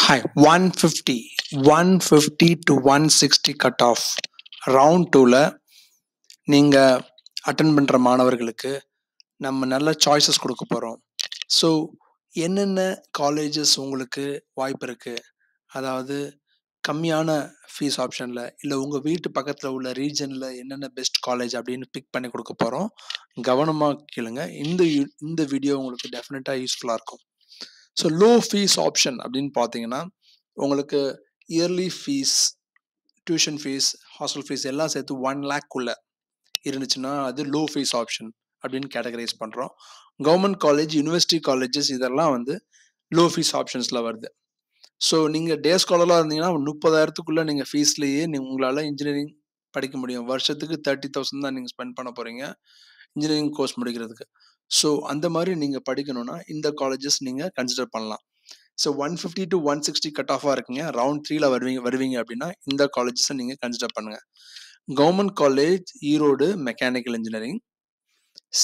Hi, 150 to 160 cutoff. Round 2ல நீங்கள் attend பண்ணுற மாணவர்களுக்கு நம்ம நல்ல சாய்ஸஸ் கொடுக்க போகிறோம். ஸோ என்னென்ன காலேஜஸ் உங்களுக்கு வாய்ப்பு இருக்குது, அதாவது கம்மியான ஃபீஸ் ஆப்ஷனில் இல்லை உங்கள் வீட்டு பக்கத்தில் உள்ள ரீஜனில் என்னென்ன பெஸ்ட் காலேஜ் அப்படின்னு பிக் பண்ணி கொடுக்க போகிறோம். கவனமாக கேளுங்க. இந்த வீடியோ உங்களுக்கு டெஃபினட்டாக யூஸ்ஃபுல்லாக இருக்கும். ஸோ லோ ஃபீஸ் ஆப்ஷன் அப்படின்னு பார்த்தீங்கன்னா உங்களுக்கு yearly fees, tuition fees, hostel fees எல்லாம் சேர்த்து 1 lakh இருந்துச்சுன்னா அது லோ ஃபீஸ் ஆப்ஷன் அப்படின்னு கேட்டகரைஸ் பண்ணுறோம். கவர்மெண்ட் காலேஜ், யூனிவர்சிட்டி காலேஜஸ் இதெல்லாம் வந்து லோ ஃபீஸ் ஆப்ஷன்ஸில் வருது. ஸோ நீங்கள் டே ஸ்காலராக இருந்தீங்கன்னா 30,000க்குள்ளே நீங்கள் ஃபீஸ்லேயே உங்களால் இன்ஜினியரிங் படிக்க முடியும். வருஷத்துக்கு 30,000 தான் நீங்கள் ஸ்பெண்ட் பண்ண போகிறீங்க இன்ஜினியரிங் கோர்ஸ் முடிக்கிறதுக்கு. ஸோ அந்த மாதிரி நீங்கள் படிக்கணும்னா இந்த காலேஜஸ் நீங்கள் கன்சிடர் பண்ணலாம். ஸோ 150 to 160 கட் ஆஃபாக இருக்குங்க. ரவுண்ட் 3ல வருவீங்க அப்படின்னா இந்த காலேஜஸை நீங்கள் கன்சிடர் பண்ணுங்கள். Government college Erode mechanical engineering,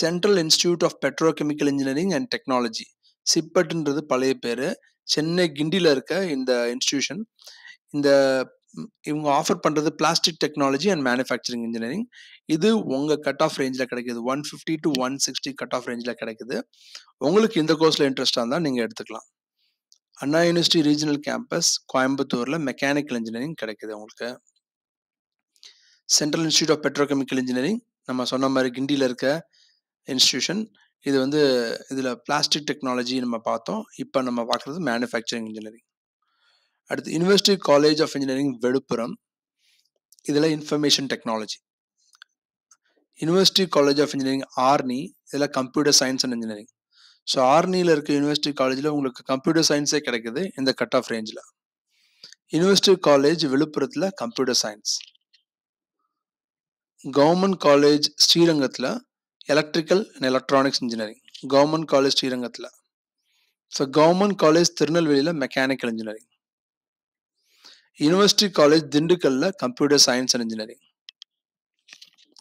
central institute of petrochemical engineering and technology, சிப்பட்ன்றது பழைய பேர், சென்னை கிண்டியில் இருக்க இந்த இன்ஸ்டிடியூஷன். இவங்க ஆஃபர் பண்ணுறது plastic technology and manufacturing engineering. இது உங்கள் கட் ஆஃப் ரேஞ்சில் கிடைக்குது. 150 to 160 கட் ஆஃப் ரேஞ்சில் கிடைக்குது. உங்களுக்கு இந்த கோர்ஸில் இன்ட்ரெஸ்டாக இருந்தால் நீங்கள் எடுத்துக்கலாம். அண்ணா யூனிவர்சிட்டி ரீஜனல் கேம்பஸ் கோயம்புத்தூரில் மெக்கானிக்கல் இன்ஜினியரிங் கிடைக்குது உங்களுக்கு. Central institute of petrochemical engineering நம்ம சொன்ன மாதிரி கிண்டியில் இருக்க இன்ஸ்டிடியூஷன். இது வந்து இதில் பிளாஸ்டிக் டெக்னாலஜி நம்ம பார்த்தோம். இப்போ நம்ம பார்க்குறது மேனுஃபேக்சரிங் இன்ஜினியரிங். அடுத்து university college of engineering Villupuram, இதில் information technology. University college of engineering Arni, இதில் computer science and engineering. So ஆர்னியில் இருக்க யூனிவர்சிட்டி காலேஜில் உங்களுக்கு கம்ப்யூட்டர் சயின்ஸே கிடைக்குது இந்த கட் ஆஃப் ரேஞ்சில். யூனிவர்சிட்டி காலேஜ் விழுப்புரத்தில் கம்ப்யூட்டர் சயின்ஸ். கவர்மெண்ட் காலேஜ் ஸ்ரீரங்கத்தில் electrical and electronics engineering, government college ஸ்ரீரங்கத்தில். ஸோ கவர்மெண்ட் காலேஜ் திருநெல்வேலியில் மெக்கானிக்கல் இன்ஜினியரிங். யூனிவர்சிட்டி காலேஜ் திண்டுக்கல்ல computer science and engineering.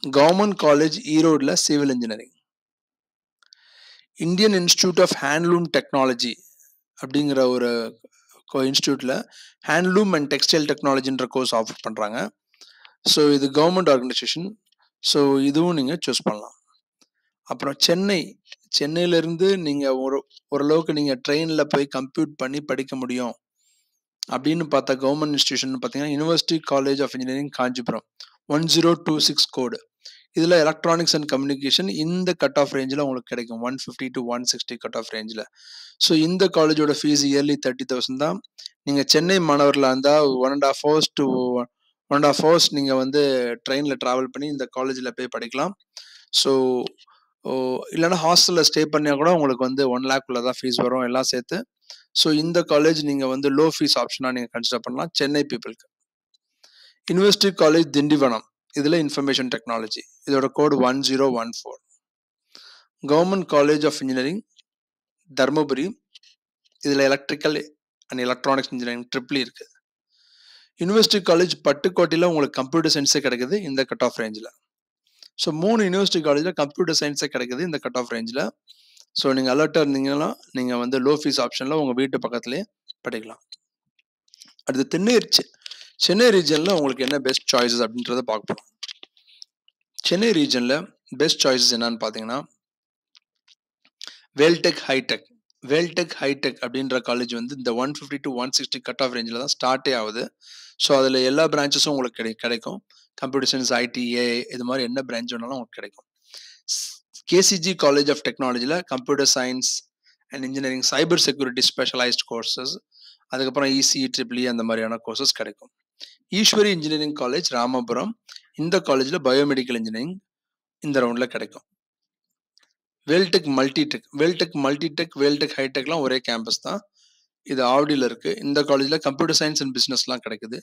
Government college ஈரோடில் civil engineering. Indian institute of handloom technology அப்படிங்கிற ஒரு இன்ஸ்டியூட்டில் handloom and textile டெக்னாலஜின்ற course offer பண்ணுறாங்க. So இது கவர்மெண்ட் ஆர்கனைசேஷன். ஸோ இதுவும் நீங்கள் சூஸ் பண்ணலாம். அப்புறம் சென்னையிலேருந்து நீங்கள் ஓரளவுக்கு நீங்கள் ட்ரெயினில் போய் கம்ப்யூட் பண்ணி படிக்க முடியும் அப்படின்னு பார்த்தா கவர்மெண்ட் இன்ஸ்டியூஷன் பார்த்தீங்கன்னா university college of engineering Kanchipuram 1026 code. இதில் எலக்ட்ரானிக்ஸ் அண்ட் கம்யூனிகேஷன் இந்த கட் ஆஃப் ரேஞ்சில் உங்களுக்கு கிடைக்கும் 150 to 160 கட் ஆஃப் ரேஞ்சில். ஸோ இந்த காலேஜோட ஃபீஸ் இயர்லி 30,000 தான். நீங்கள் சென்னை மாணவர்களாக இருந்தால் 1.5 hours நீங்கள் வந்து ட்ரெயினில் ட்ராவல் பண்ணி இந்த காலேஜில் போய் படிக்கலாம். ஸோ இல்லைன்னா ஹாஸ்டலில் ஸ்டே பண்ணியா கூட உங்களுக்கு வந்து 1 lakh தான் ஃபீஸ் வரும் எல்லாம் சேர்த்து. ஸோ இந்த காலேஜ் நீங்கள் வந்து லோ ஃபீஸ் ஆப்ஷனாக நீங்கள் கன்சிடர் பண்ணலாம் சென்னை பீப்புளுக்கு. யூனிவர்சிட்டி காலேஜ் திண்டிவனம், இதில் இன்ஃபர்மேஷன் டெக்னாலஜி, இதோட code 1014. Government college of engineering Dharmapuri, இதில் electrical and electronics engineering triple இருக்குது. யூனிவர்சிட்டி காலேஜ் பட்டுக்கோட்டையில் உங்களுக்கு கம்ப்யூட்டர் சயின்ஸே கிடைக்குது இந்த கட் ஆஃப் ரேஞ்சில். ஸோ 3 யூனிவர்சிட்டி காலேஜில் கம்ப்யூட்டர் சயின்ஸே கிடைக்குது இந்த கட் ஆஃப் ரேஞ்சில். ஸோ நீங்கள் அலர்ட்டாக இருந்தீங்கன்னா நீங்கள் வந்து லோ ஃபீஸ் ஆப்ஷனில் உங்கள் வீட்டு பக்கத்துலேயே படிக்கலாம். அடுத்து சென்னை ரீஜனில் உங்களுக்கு என்ன பெஸ்ட் சாய்ஸஸ் அப்படின்றத பார்க்க போகிறோம். சென்னை ரீஜனில் பெஸ்ட் சாய்ஸஸ் என்னன்னு பார்த்தீங்கன்னா வேல்டெக் ஹைடெக் அப்படின்ற காலேஜ் வந்து இந்த 150 to 160 கட் ஆஃப் ரேஞ்சில் தான் ஸ்டார்ட்டே ஆகுது. ஸோ அதில் எல்லா பிரான்ச்சஸும் உங்களுக்கு கிடைக்கும். கம்ப்யூட்டர் சயின்ஸ், ஐடி, ஏஐ இது மாதிரி என்ன பிரான்ச் வேணாலும் உங்களுக்கு கிடைக்கும். கேசிஜி காலேஜ் ஆஃப் டெக்னாலஜியில் computer science and engineering, cyber security specialized courses, அதுக்கப்புறம் இசிஇ, ட்ரிபிள்இ அந்த மாதிரியான கோர்சஸ் கிடைக்கும். ஈஸ்வரி இன்ஜினியரிங் காலேஜ் ராமபுரம், இந்த காலேஜில் பயோமெடிக்கல் இன்ஜினியரிங் இந்த ரவுண்டில் கிடைக்கும். வேல்டெக் மல்டிடெக், வேல்டெக் ஹைடெக்லாம் ஒரே கேம்பஸ் தான். இது ஆவடியில் இருக்குது. இந்த காலேஜில் கம்ப்யூட்டர் சயின்ஸ் அண்ட் பிஸ்னஸ்லாம் கிடைக்குது.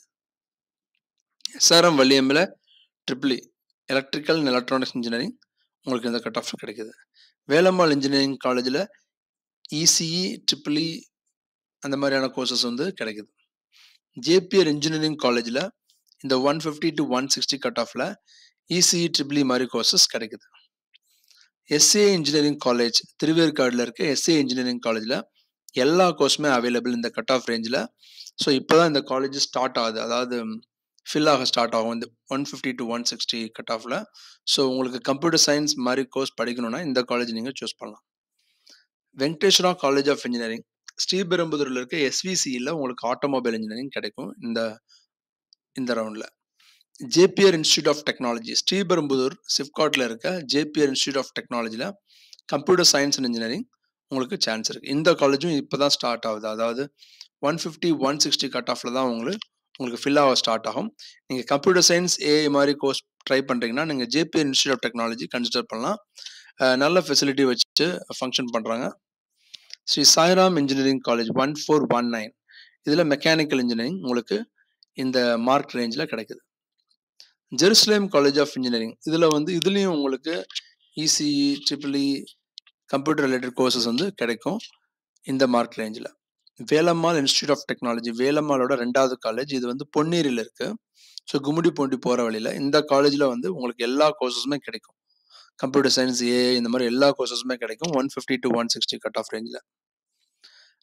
எஸ்ஆர்எம் வள்ளியம்மில் triple E electrical and electronics engineering உங்களுக்கு இந்த கட் ஆஃப் கிடைக்குது. வேலம்மாள் இன்ஜினியரிங் காலேஜில் இசிஇ, ட்ரிபிள்இ அந்த மாதிரியான கோர்சஸ் வந்து கிடைக்குது. ஜேபிஆர் இன்ஜினியரிங் காலேஜில் இந்த 150 to 160 கட் ஆஃபில் இசிஇ, ட்ரிபிள்இ மாதிரி கோர்சஸ் கிடைக்குது. எஸ்ஏ இன்ஜினியரிங் காலேஜ் திருவேற்காடில் இருக்க எஸ்ஏ இன்ஜினியரிங் காலேஜில் எல்லா கோர்ஸுமே அவைலபிள் இந்த கட் ஆஃப் ரேஞ்சில். ஸோ இப்போ தான் இந்த காலேஜ் ஸ்டார்ட் ஆகுது, அதாவது ஃபில் ஆக ஸ்டார்ட் ஆகும் இந்த 150 to 160 கட் ஆஃபில். ஸோ உங்களுக்கு கம்ப்யூட்டர் சயின்ஸ் மாதிரி கோர்ஸ் படிக்கணும்னா இந்த காலேஜ் நீங்கள் சூஸ் பண்ணலாம். வெங்கடேஸ்வரா காலேஜ் ஆஃப் இன்ஜினியரிங் ஸ்ரீபெரும்புதூரில் இருக்க எஸ்விசியில் உங்களுக்கு ஆட்டோமொபைல் இன்ஜினியரிங் கிடைக்கும் இந்த ரவுண்டில். JPR institute of technology Sriperumbudur சிப்காட்டில் இருக்க ஜேபிஆர் இன்ஸ்டியூட் ஆஃப் டெக்னாலஜியில் கம்ப்யூட்டர் சயின்ஸ் அண்ட் இன்ஜினியரிங் உங்களுக்கு சான்ஸ் இருக்குது. இந்த காலேஜும் இப்போ தான் ஸ்டார்ட் ஆகுது, அதாவது 150 160 கட் ஆஃபில் தான் உங்களுக்கு ஃபில் ஆக ஸ்டார்ட் ஆகும். நீங்கள் கம்ப்யூட்டர் சயின்ஸ் ஏஐ மாதிரி கோர்ஸ் ட்ரை பண்ணுறீங்கன்னா நீங்கள் JBR institute of technology consider பண்ணலாம். நல்ல ஃபெசிலிட்டி வச்சுட்டு ஃபங்க்ஷன் பண்ணுறாங்க. ஸ்ரீ சாய்ராம் இன்ஜினியரிங் காலேஜ் 1419 இதில் மெக்கானிக்கல் இன்ஜினியரிங் உங்களுக்கு இந்த மார்க் ரேஞ்சில் கிடைக்குது. ஜெருசலேம் காலேஜ் ஆஃப் இன்ஜினியரிங் இதுலேயும் உங்களுக்கு ECE triple E computer related courses கிடைக்கும் இந்த மார்க் ரேஞ்சில். வேலம்மாள் இன்ஸ்டியூட் ஆஃப் டெக்னாலஜி வேலம்மாளோட 2வது காலேஜ், இது பொன்னேரியில் இருக்குது. ஸோ கும்மிடி பூண்டி போகிற வழியில் இந்த காலேஜில் உங்களுக்கு எல்லா கோர்சஸுமே கிடைக்கும். கம்ப்யூட்டர் சயின்ஸ் ஏஐ இந்த மாதிரி எல்லா கோர்சஸுமே கிடைக்கும் 150 to 160 கட் ஆஃப் ரேஞ்சில்.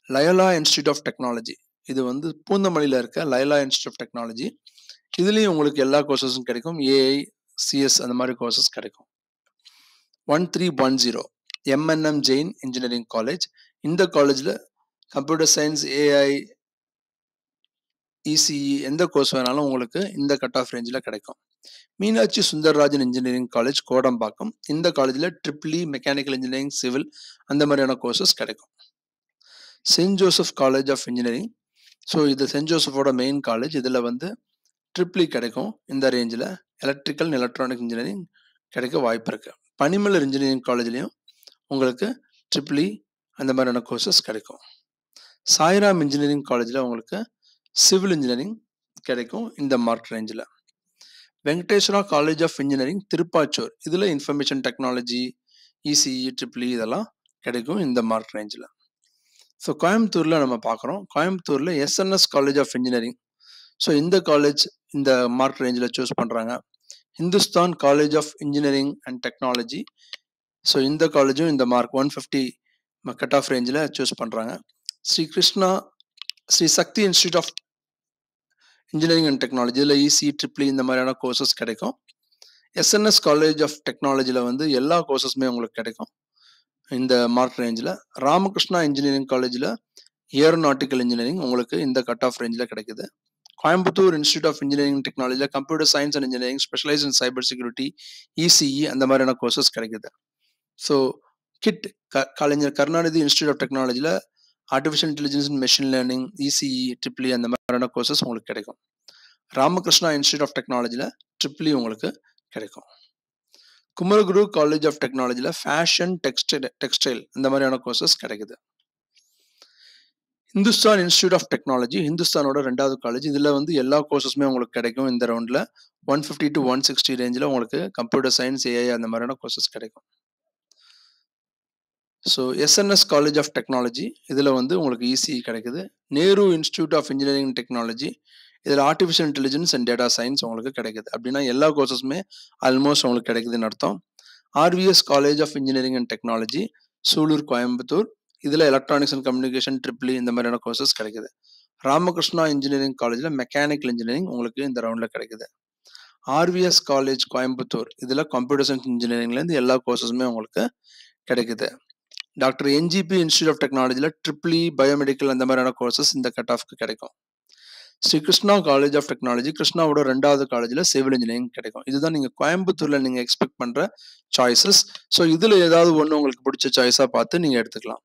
லயோலா இன்ஸ்டியூட் ஆஃப் டெக்னாலஜி இது பூந்தமல்லியில் இருக்க லயோலா இன்ஸ்டியூட் ஆஃப் டெக்னாலஜி, இதுலேயும் உங்களுக்கு எல்லா கோர்சஸும் கிடைக்கும். ஏஐ சிஎஸ் அந்த மாதிரி கோர்சஸ் கிடைக்கும். 1310 எம்என்எம் ஜெயின் இன்ஜினியரிங் காலேஜ், இந்த காலேஜில் கம்ப்யூட்டர் சயின்ஸ் ஏஐ இசிஇ எந்த கோர்ஸ் வேணாலும் உங்களுக்கு இந்த கட் ஆஃப் ரேஞ்சில் கிடைக்கும். மீனாட்சி சுந்தர்ராஜன் இன்ஜினியரிங் காலேஜ் கோடம்பாக்கம், இந்த காலேஜில் ட்ரிபிள்இ மெக்கானிக்கல் இன்ஜினியரிங் சிவில் அந்த மாதிரியான கோர்சஸ் கிடைக்கும். Saint Joseph college of engineering, so இது செயின்ட் ஜோசஃபோட மெயின் காலேஜ், இதில் ட்ரிபிள்இ கிடைக்கும். இந்த ரேஞ்சில் எலக்ட்ரிக்கல் அண்ட் எலக்ட்ரானிக் இன்ஜினியரிங் கிடைக்க வாய்ப்பு இருக்குது. பனிமலர் இன்ஜினியரிங் காலேஜ்லேயும் உங்களுக்கு ட்ரிபிள்இ அந்த மாதிரியான கோர்சஸ் கிடைக்கும். சாய்ராம் இன்ஜினியரிங் காலேஜில் உங்களுக்கு சிவில் இன்ஜினியரிங் கிடைக்கும் இந்த மார்க் ரேஞ்சில். வெங்கடேஸ்வரா காலேஜ் ஆஃப் இன்ஜினியரிங் திருப்பாச்சூர், இதில் இன்ஃபர்மேஷன் டெக்னாலஜி இசிஇ ட்ரிபிள்இ இதெல்லாம் கிடைக்கும் இந்த மார்க் ரேஞ்சில். ஸோ கோயம்புத்தூரில் நம்ம பார்க்குறோம், கோயம்புத்தூரில் SNS college of engineering, so இந்த காலேஜ் இந்த மார்க் ரேஞ்சில் சூஸ் பண்ணுறாங்க. Hindustan college of engineering and technology, so இந்த காலேஜும் இந்த மார்க் 150 கட் ஆஃப் ரேஞ்சில் சூஸ் பண்ணுறாங்க. Sri Sakthi institute of engineering and technology, இதில் இசி ட்ரிபிள்இ இந்த மாதிரியான கோர்சஸ் கிடைக்கும். எஸ்என்எஸ் காலேஜ் ஆஃப் டெக்னாலஜியில் எல்லா கோர்சஸுமே உங்களுக்கு கிடைக்கும் இந்த மார்க் ரேஞ்சில். ராமகிருஷ்ணா இன்ஜினியரிங் காலேஜில் ஏரோநாட்டிக்கல் இன்ஜினியரிங் உங்களுக்கு இந்த கட் ஆஃப் ரேஞ்சில் கிடைக்குது. கோயம்புத்தூர் இன்ஸ்டியூட் ஆஃப் இன்ஜினியரிங் டெக்னாலஜியில் computer science and engineering specialise in cyber security ECE அந்த மாதிரியான கோர்சஸ் கிடைக்குது. So Kalaignar Karunanidhi institute of டெக்னாலஜியில் artificial intelligence and machine learning ECE triple E அந்த மாதிரியான கோர்சஸ் உங்களுக்கு கிடைக்கும். ராமகிருஷ்ணா இன்ஸ்டியூட் ஆஃப் டெக்னாலஜியில் ட்ரிபிள்இ உங்களுக்கு கிடைக்கும். குமரகுரு காலேஜ் ஆஃப் டெக்னாலஜியில் ஃபேஷன் டெக்ஸ்டைல் இந்த மாதிரியான கோர்சஸ் கிடைக்குது. ஹிந்துஸ்தான் இன்ஸ்டியூட் ஆஃப் டெக்னாலஜி ஹிந்துஸ்தானோட 2வது காலேஜ், இதில் எல்லா கோர்சஸுமே உங்களுக்கு கிடைக்கும் இந்த ரவுண்டில் 150 to 160 ரேஞ்சில் உங்களுக்கு கம்ப்யூட்டர் சயின்ஸ் ஏஐ அந்த மாதிரியான கோர்சஸ் கிடைக்கும். So SNS college of technology இதில் உங்களுக்கு இசிஇ கிடைக்குது. Nehru institute of engineering technology, இதில் artificial intelligence and data science உங்களுக்கு கிடைக்குது. அப்படின்னா எல்லா கோர்சஸுமே ஆல்மோஸ்ட் உங்களுக்கு கிடைக்குதுன்னு அர்த்தம். RVS college of engineering and technology Sulur Coimbatore, இதில் எலக்ட்ரானிக்ஸ் அண்ட் கம்யூனிகேஷன் ட்ரிபிள்இ இந்த மாதிரியான கோர்சஸ் கிடைக்குது. ராமகிருஷ்ணா இன்ஜினியரிங் காலேஜில் மெக்கானிக்கல் இன்ஜினியரிங் உங்களுக்கு இந்த ரவுண்டில் கிடைக்குது. ஆர்விஎஸ் காலேஜ் கோயம்புத்தூர், இதில் கம்ப்யூட்டர் சயின்ஸ் இன்ஜினியரிங்லேருந்து எல்லா கோர்சஸுமே உங்களுக்கு கிடைக்குது. டாக்டர் என்ஜிபி இன்ஸ்டியூட் ஆஃப் டெக்னாலஜியில் ட்ரிபிள்இ பயோமெடிக்கல் அந்த மாதிரியான கோர்சஸ் இந்த கட் ஆஃப்க்கு கிடைக்கும். Sri Krishna college of technology கிருஷ்ணாவோட 2வது காலேஜில் சிவில் இன்ஜினியரிங் கிடைக்கும். இதுதான் நீங்கள் கோயம்புத்தூரில் நீங்கள் எக்ஸ்பெக்ட் பண்ணுற சாய்ஸஸ். ஸோ இதில் ஏதாவது ஒன்று உங்களுக்கு பிடிச்ச சாய்ஸாக பார்த்து நீங்கள் எடுத்துக்கலாம்.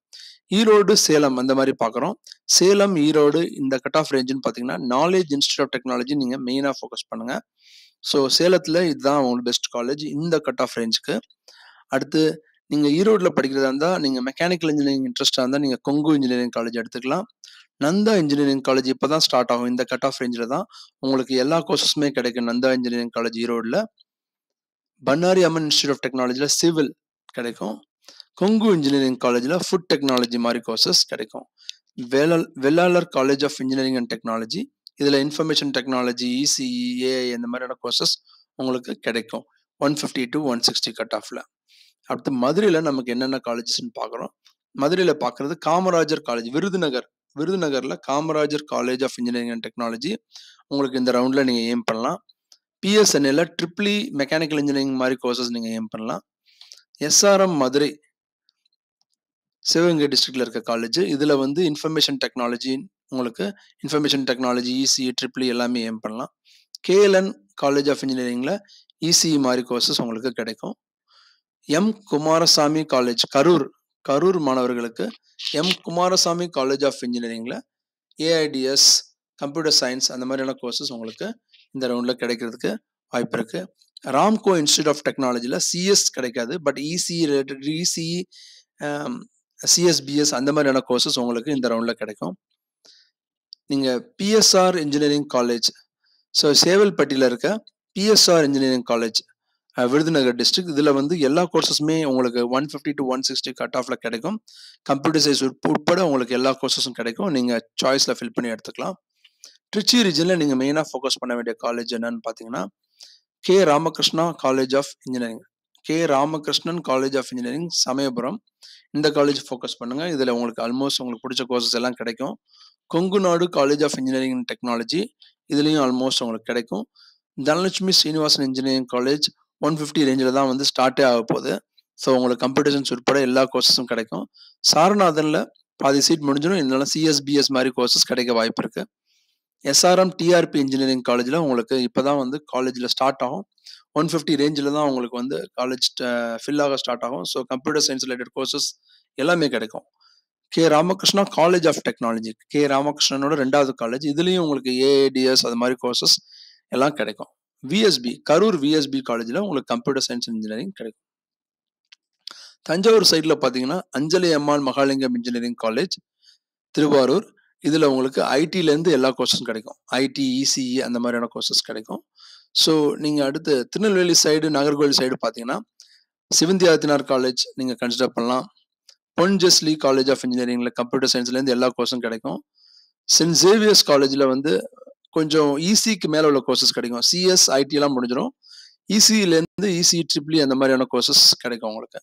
ஈரோடு சேலம் அந்த மாதிரி பார்க்குறோம். சேலம் ஈரோடு இந்த கட் ஆஃப் ரேஞ்சுன்னு பார்த்தீங்கன்னா நாலேஜ் இன்ஸ்டியூட் ஆஃப் டெக்னாலஜி நீங்கள் மெயினாக ஃபோக்கஸ் பண்ணுங்கள். ஸோ சேலத்தில் இதுதான் உங்களுக்கு பெஸ்ட் காலேஜ் இந்த கட் ஆஃப் ரேஞ்சுக்கு. அடுத்து நீங்கள் ஈரோடில் படிக்கிறதா இருந்தால் நீங்கள் மெக்கானிக்கல் இன்ஜினியரிங் இன்ட்ரெஸ்டாக இருந்தால் நீங்கள் கொங்கு இன்ஜினியரிங் காலேஜ் எடுத்துக்கலாம். நந்தா இன்ஜினியரிங் காலேஜ் இப்போ தான் ஸ்டார்ட் ஆகும். இந்த கட் ஆஃப் ரேஞ்சில் தான் உங்களுக்கு எல்லா கோர்சஸுமே கிடைக்கும். நந்தா இன்ஜினியரிங் காலேஜ் ஈரோடில். பன்னாரி அம்மன் இன்ஸ்டியூட் ஆஃப் டெக்னாலஜியில் சிவில் கிடைக்கும். கொங்கு இன்ஜினியரிங் காலேஜில் ஃபுட் டெக்னாலஜி மாதிரி கோர்சஸ் கிடைக்கும். Vellalar college of engineering and technology, இதில் இன்ஃபர்மேஷன் டெக்னாலஜி இசிஇ ஏஐ அந்த மாதிரியான கோர்சஸ் உங்களுக்கு கிடைக்கும் 150 to 160 கட் ஆஃபில். அடுத்து மதுரையில் நமக்கு என்னென்ன காலேஜஸ்ன்னு பார்க்குறோம். மதுரையில் பார்க்குறது காமராஜர் காலேஜ், விருதுநகர் விருதுநகரில் Kamarajar college of engineering and technology உங்களுக்கு இந்த ரவுண்டில் நீங்கள் எய்ம் பண்ணலாம். பிஎஸ்என்ஏல ட்ரிபிள் மெக்கானிக்கல் இன்ஜினியரிங் மாதிரி கோர்சஸ் நீங்கள் எய்ம் பண்ணலாம். எஸ்ஆர்எம் மதுரை சிவகங்கை டிஸ்ட்ரிக்டில் இருக்க காலேஜ், இதில் வந்து இன்ஃபர்மேஷன் டெக்னாலஜி உங்களுக்கு இன்ஃபர்மேஷன் டெக்னாலஜி இசிஇ ட்ரிபிள் எல்லாமே எய்ம் பண்ணலாம். கேஎல்என் காலேஜ் ஆஃப் இன்ஜினியரிங்கில் இசிஇ மாதிரி கோர்சஸ் உங்களுக்கு கிடைக்கும். எம் குமாரசாமி காலேஜ் கரூர் மாணவர்களுக்கு எம் குமாரசாமி காலேஜ் ஆஃப் இன்ஜினியரிங்கில் ஏஐடிஎஸ் கம்ப்யூட்டர் சயின்ஸ் அந்த மாதிரியான கோர்சஸ் உங்களுக்கு இந்த ரவுண்டில் கிடைக்கிறதுக்கு வாய்ப்பு இருக்குது. ராம்கோ இன்ஸ்டியூட் ஆஃப் டெக்னாலஜியில் சிஎஸ் கிடைக்காது, but ECE related ECE CSBS அந்த மாதிரியான கோர்சஸ் உங்களுக்கு இந்த ரவுண்டில் கிடைக்கும். நீங்கள் பிஎஸ்ஆர் இன்ஜினியரிங் காலேஜ், ஸோ சேவல்பட்டியில் இருக்க PSR engineering college Virudhunagar district, இதில் வந்து எல்லா கோர்சஸுமே உங்களுக்கு 150 to 160 கட் ஆஃபில் கிடைக்கும். கம்ப்யூட்டர் சயின்ஸ் உட்பட உங்களுக்கு எல்லா கோர்சஸும் கிடைக்கும். நீங்கள் சாய்ஸில் ஃபில் பண்ணி எடுத்துக்கலாம். திருச்சி ரீஜனில் நீங்கள் மெயினாக ஃபோக்கஸ் பண்ண வேண்டிய காலேஜ் என்னன்னு பார்த்தீங்கன்னா K Ramakrishna college of engineering, K Ramakrishnan college of engineering Samayapuram. இந்த காலேஜ் ஃபோக்கஸ் பண்ணுங்கள். இதில் உங்களுக்கு ஆல்மோஸ்ட் உங்களுக்கு பிடிச்ச கோர்சஸ் எல்லாம் கிடைக்கும். Kongu Nadu college of engineering and technology, இதுலேயும் ஆல்மோஸ்ட் உங்களுக்கு கிடைக்கும். தனலட்சுமி ஸ்ரீனிவாசன் இன்ஜினியரிங் காலேஜ் 150 ரேஞ்சில் தான் வந்து ஸ்டார்ட்டே ஆக போகுது. ஸோ உங்களுக்கு கம்ப்யூட்டர் சயின்ஸ் உட்பட எல்லா கோர்சஸும் கிடைக்கும். சாரநாதனில் பாதி சீட் முடிஞ்சிடும், இதனால சிஎஸ்பிஎஸ் மாதிரி கோர்சஸ் கிடைக்க வாய்ப்பு இருக்குது. எஸ்ஆர்எம் டிஆர்பி இன்ஜினியரிங் காலேஜில் உங்களுக்கு இப்போ தான் வந்து காலேஜில் ஸ்டார்ட் ஆகும். 150 ரேஞ்சில் தான் உங்களுக்கு வந்து காலேஜ் ஃபில் ஆக ஸ்டார்ட் ஆகும். So computer science related courses எல்லாமே கிடைக்கும். K Ramakrishna college of technology, K ராமகிருஷ்ணனோட 2வது காலேஜ், இதுலேயும் உங்களுக்கு ஏஐடிஎஸ் அது மாதிரி கோர்சஸ் எல்லாம் கிடைக்கும். விஎஸ்பி கரூர் விஎஸ்பி காலேஜில் உங்களுக்கு கம்ப்யூட்டர் சயின்ஸ் இன்ஜினியரிங் கிடைக்கும். தஞ்சாவூர் சைடில் பார்த்தீங்கன்னா அஞ்சலி அம்மாள் மகாலிங்கம் இன்ஜினியரிங் காலேஜ் திருவாரூர், இதில் உங்களுக்கு ஐடியிலேருந்து எல்லா கோர்சஸும் கிடைக்கும். ஐடி இசிஇ அந்த மாதிரியான கோர்சஸ் கிடைக்கும். ஸோ நீங்கள் அடுத்து திருநெல்வேலி சைடு நாகர்கோவில் சைடு பார்த்தீங்கன்னா சிவந்தி ஆதித்யநாத் காலேஜ் நீங்கள் கன்சிடர் பண்ணலாம். பொன் ஜெஸ்லி காலேஜ் ஆஃப் இன்ஜினியரிங்கில் கம்ப்யூட்டர் சயின்ஸ்லேருந்து எல்லா கோர்ஸும் கிடைக்கும். சென்ட் சேவியர்ஸ் காலேஜில் வந்து கொஞ்சம் இசிக்கு மேலே உள்ள கோர்சஸ் கிடைக்கும். சிஎஸ் ஐடியெல்லாம் முடிஞ்சிடும். இசியிலேருந்து இசிஇ ட்ரிபிள் அந்த மாதிரியான கோர்சஸ் கிடைக்கும் உங்களுக்கு.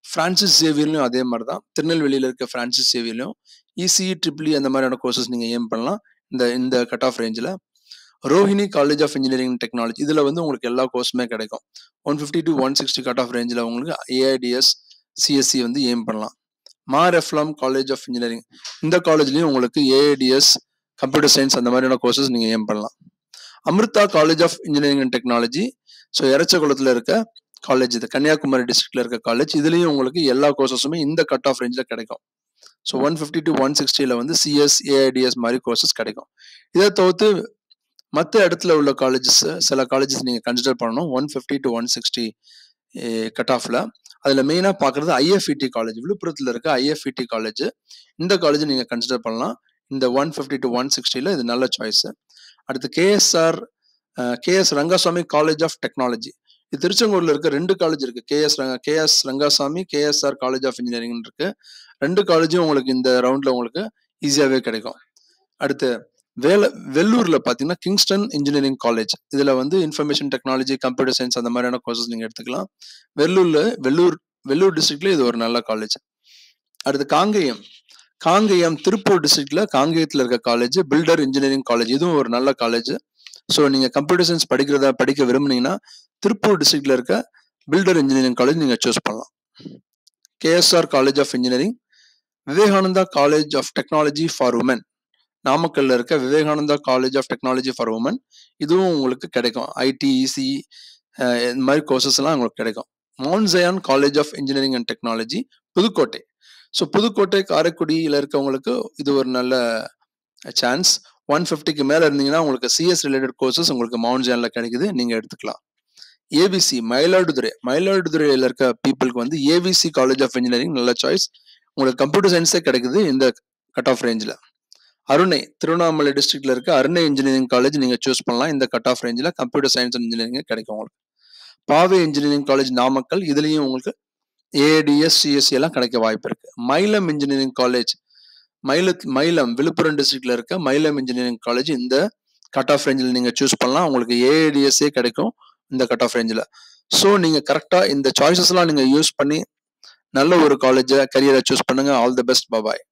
ஃப்ரான்சிஸ் சேவியர்லையும் அதே மாதிரி தான், திருநெல்வேலியில் இருக்க ஃப்ரான்சிஸ் சேவியர்லையும் இசிஇ ட்ரிபிள் அந்த மாதிரியான கோர்சஸ் நீங்கள் ஏம் பண்ணலாம் இந்த கட் ஆஃப் ரேஞ்சில். Rohini college of engineering technology, இதில் வந்து உங்களுக்கு எல்லா கோர்ஸுமே கிடைக்கும். 150 to 160 கட் ஆஃப் ரேஞ்சில் உங்களுக்கு ஏஐடிஎஸ் சிஎஸ்சி வந்து ஏம் பண்ணலாம். மாரெஃப்லாம் காலேஜ் ஆஃப் இன்ஜினியரிங், இந்த காலேஜ்லேயும் உங்களுக்கு ஏஐடிஎஸ் கம்ப்யூட்டர் சயின்ஸ் அந்த மாதிரியான கோர்சஸ் நீங்கள் ஏம் பண்ணலாம். Amrita college of engineering and technology, so எரச்சகுளத்தில் இருக்க காலேஜ், இது கன்னியாகுமரி டிஸ்ட்ரிக்ட்ல இருக்க காலேஜ், இதுலேயும் உங்களுக்கு எல்லா கோர்சஸுமே இந்த கட் ஆஃப் ரேஞ்சில் கிடைக்கும். ஸோ 150 to 160 வந்து சிஎஸ் ஏஐடிஎஸ் மாதிரி கோர்சஸ் கிடைக்கும். இதை தவிர்த்து மற்ற இடத்துல உள்ள காலேஜஸ், சில காலேஜஸ் நீங்கள் கன்சிடர் பண்ணணும் 150 to 160 கட் ஆஃபில். அதில் மெயினாக பார்க்குறது ஐஎஃப்இடி காலேஜ், விழுப்புரத்தில் இருக்க ஐஎஃப்இடி காலேஜ். இந்த காலேஜ் நீங்கள் கன்சிடர் பண்ணலாம். இந்த 150 to 160 இது நல்ல சாய்ஸு. அடுத்து KS Rangasamy college of technology, இது திருச்செங்கோடில் இருக்க 2 காலேஜ் இருக்குது. KS Rangasamy KSR college of engineering இருக்குது. 2 காலேஜும் உங்களுக்கு இந்த ரவுண்டில் உங்களுக்கு ஈஸியாகவே கிடைக்கும். அடுத்து வெள்ளூரில் பார்த்தீங்கன்னா கிங்ஸ்டன் இன்ஜினியரிங் காலேஜ், இதில் வந்து இன்ஃபர்மேஷன் டெக்னாலஜி கம்ப்யூட்டர் சயின்ஸ் அந்த மாதிரியான கோர்சஸ் நீங்கள் எடுத்துக்கலாம். வெள்ளூர் டிஸ்ட்ரிக்ட்ல இது ஒரு நல்ல காலேஜ். அடுத்து காங்கேயம் திருப்பூர் டிஸ்ட்ரிக்ட்ல காங்கேயத்தில் இருக்க காலேஜ் பில்டர் இன்ஜினியரிங் காலேஜ், இதுவும் ஒரு நல்ல காலேஜ். ஸோ நீங்கள் கம்ப்யூட்டர் சயின்ஸ் படிக்க விரும்புனீங்கன்னா திருப்பூர் டிஸ்ட்ரிக்ட்ல இருக்க பில்டர் இன்ஜினியரிங் காலேஜ் நீங்கள் சூஸ் பண்ணலாம். KSR college of engineering, Vivekananda college of technology for women, நாமக்கல்ல இருக்க Vivekananda college of technology for women, இதுவும் உங்களுக்கு கிடைக்கும். ஐடி இசி இந்த மாதிரி கோர்சஸ் எல்லாம் உங்களுக்கு கிடைக்கும். Mount Zion college of engineering and technology Pudukkottai, so Pudukkottai காரைக்குடியில் இருக்கவங்களுக்கு இது ஒரு நல்ல சான்ஸ். 150க்கு மேலே இருந்தீங்கன்னா உங்களுக்கு சிஎஸ் ரிலேட்டட் கோர்சஸ் உங்களுக்கு மவுண்ட் ஜயானில் கிடைக்குது, நீங்கள் எடுத்துக்கலாம். ஏபிசி மயிலாடுதுறையில் இருக்க பீப்புளுக்கு வந்து ஏபிசி காலேஜ் ஆஃப் இன்ஜினியரிங் நல்ல சாய்ஸ். உங்களுக்கு கம்ப்யூட்டர் சயின்ஸே கிடைக்குது இந்த கட் ஆஃப் ரேஞ்சில். அருணை திருவண்ணாமலை டிஸ்ட்ரிக்ட்ல இருக்க அருணை இன்ஜினியரிங் காலேஜ் நீங்கள் சூஸ் பண்ணலாம். இந்த கட் ஆஃப் ரேஞ்சில் கம்ப்யூட்டர் சயின்ஸ் அண்ட் இன்ஜினியரிங் கிடைக்கும் உங்களுக்கு. பாவே இன்ஜினியரிங் காலேஜ் நாமக்கல், இதுலேயும் உங்களுக்கு ஏடிஎஸ் சிஎஸ்சி எல்லாம் கிடைக்க வாய்ப்பு இருக்கு. மயிலம் இன்ஜினியரிங் காலேஜ் மயிலம் விழுப்புரம் டிஸ்ட்ரிக்ட்ல இருக்க மயிலம் இன்ஜினியரிங் காலேஜ் இந்த கட் ஆஃப் ரேஞ்சில் நீங்கள் சூஸ் பண்ணலாம். உங்களுக்கு ஏடிஎஸ்ஏ கிடைக்கும் இந்த கட் ஆஃப் ரேஞ்சில். ஸோ நீங்கள் கரெக்டாக இந்த சாய்ஸஸ்லாம் நீங்கள் யூஸ் பண்ணி நல்ல ஒரு காலேஜை கரியரை சூஸ் பண்ணுங்க. All the best, bye.